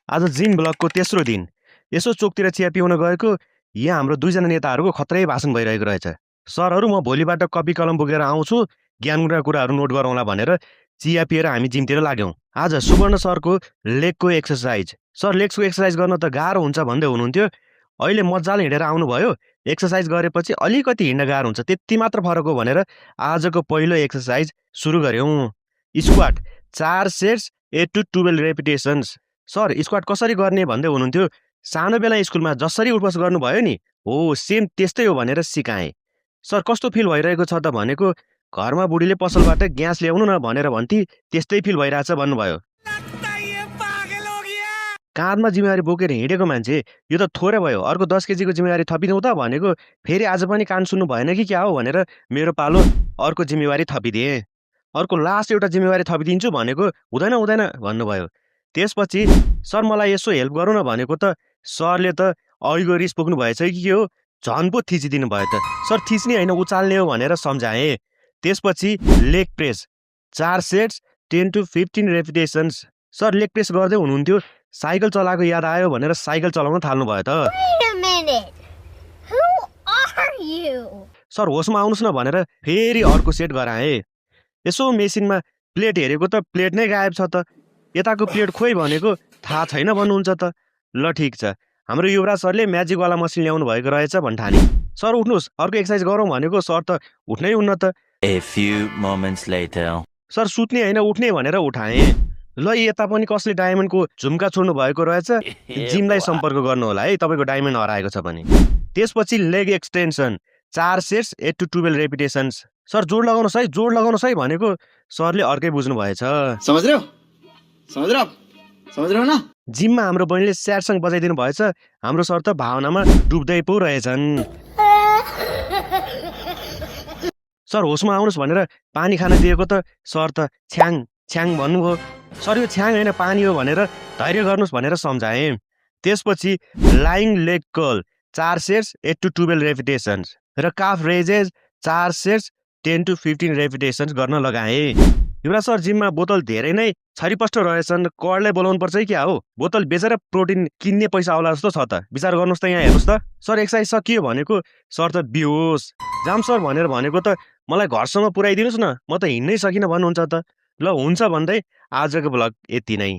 आज जिम ब्लकको तेस्रो दिन। यसो चोकतिर चिया पिउन गएको, यहाँ हाम्रो दुईजना नेताहरूको खत्रै भाषण भइरहेको रहेछ। सरहरू म भोलिबाट कपी कलम बोकेर आउँछु, ज्ञानका कुराहरू नोट गरौँला भनेर चिया पिएर हामी जिमतिर लाग्यौँ। आज सुवर्ण सरको लेगको एक्सर्साइज। सर लेग्सको एक्सर्साइज गर्न त गाह्रो हुन्छ भन्दै हुनुहुन्थ्यो। अहिले मजाले हिँडेर आउनुभयो। एक्सर्साइज गरेपछि अलिकति हिँड्न गाह्रो हुन्छ, त्यति मात्र फरक हो भनेर आजको पहिलो एक्सर्साइज सुरु गऱ्यौँ। Squat 4 sets 8 to 12 repetitions. Sir squat कसरी गर्ने भन्दै हुनुहुन्थ्यो। सानो बेला स्कुलमा जसरी उठबस गर्नुभयो नि, हो सेम त्यस्तै हो भनेर सिकाएँ। सर कस्तो फिल भइरहेको छ त भनेको, घरमा बुढीले पसलबाट ग्यास ल्याउनु न भनेर भन्थे, त्यस्तै फिल भइरहेछ भन्नुभयो। काँधमा जिम्मेवारी बोकेर हिँडेको मान्छे यो त थोरै भयो, अर्को 10 केजीको जिम्मेवारी थपिदिउँ त भनेको, फेरि आज पनि कान सुन्नु भएन कि क्या हो भनेर मेरो पालो अर्को जिम्मेवारी थपिदिएँ। अर्को लास्ट एउटा जिम्मेवारी थपिदिन्छु भनेको, हुँदैन हुँदैन भन्नुभयो। त्यसपछि सर मलाई यसो हेल्प गरौँ न भनेको त सरले त अघिको रिस पुग्नु भएछ कि के हो, झन् पो थिचिदिनु भयो त। सर थिच्ने होइन उचाल्ने हो भनेर सम्झाएँ। त्यसपछि leg press 4 sets 10 to 15 repetitions. Sir leg press गर्दै हुनुहुन्थ्यो, साइकल चलाएको याद आयो भनेर साइकल चलाउन थाल्नुभयो त। सर होसमा आउनुहोस् न भनेर फेरि अर्को सेट गराएँ। यसो मेसिनमा प्लेट हेरेको त प्लेट नै गायब छ त। यताको प्लेट खोइ भनेको थाहा छैन भन्नुहुन्छ त। ल ठिक छ, हाम्रो युवराज सरले म्याजिकवाला मसिन ल्याउनु भएको रहेछ भन्ठाने। सर उठ्नुहोस् अर्को एक्सर्साइज गरौँ भनेको सर त उठ्नै हुन्न त। A few moments later. Sir सुत्ने होइन उठ्ने भनेर उठाएँ। ल यता पनि कसले डायमन्डको झुम्का छोड्नु भएको रहेछ, जिमलाई सम्पर्क गर्नु होला है तपाईँको डायमन्ड हराएको छ भने। त्यसपछि leg extension 4 sets 8 to 12 repetitions. Sir जोड लगाउनुहोस् है भनेको सरले अर्कै बुझ्नु भएछ। समझ रहे हो ना? जिममा हाम्रो बहिनीले स्याडसँग बजाइदिनु भएछ। हाम्रो सर त भावनामा डुब्दै पो रहेछन्। सर होसमा आउनुहोस् भनेर पानी खान दिएको त सर त छ्याङ छ्याङ भन्नुभयो। सर यो छ्याङ होइन पानी हो भनेर धैर्य गर्नुहोस् भनेर सम्झाएँ। त्यसपछि lying leg curl 4 sets 8 to 12 रेपिटेसन्स र काफ रेजेज 4 सेट्स 10 to 15 रेपिटेसन्स गर्न लगाएँ। युवराज सर जिममा बोतल धेरै नै छरिपष्ट रहेछन्, कर्डलाई बोलाउनु पर्छ कि क्या हो? बोतल बेचेर प्रोटिन किन्ने पैसा आउला जस्तो छ त। विचार गर्नुहोस् त, यहाँ हेर्नुहोस् त। सर एक्सर्साइज सकियो भनेको सर त बिहोस। जाम सर भनेर भनेको त मलाई घरसम्म पुऱ्याइदिनुहोस् न, म त हिँड्नै सकिनँ भन्नुहुन्छ त। ल हुन्छ भन्दै आजको ब्लग यति नै।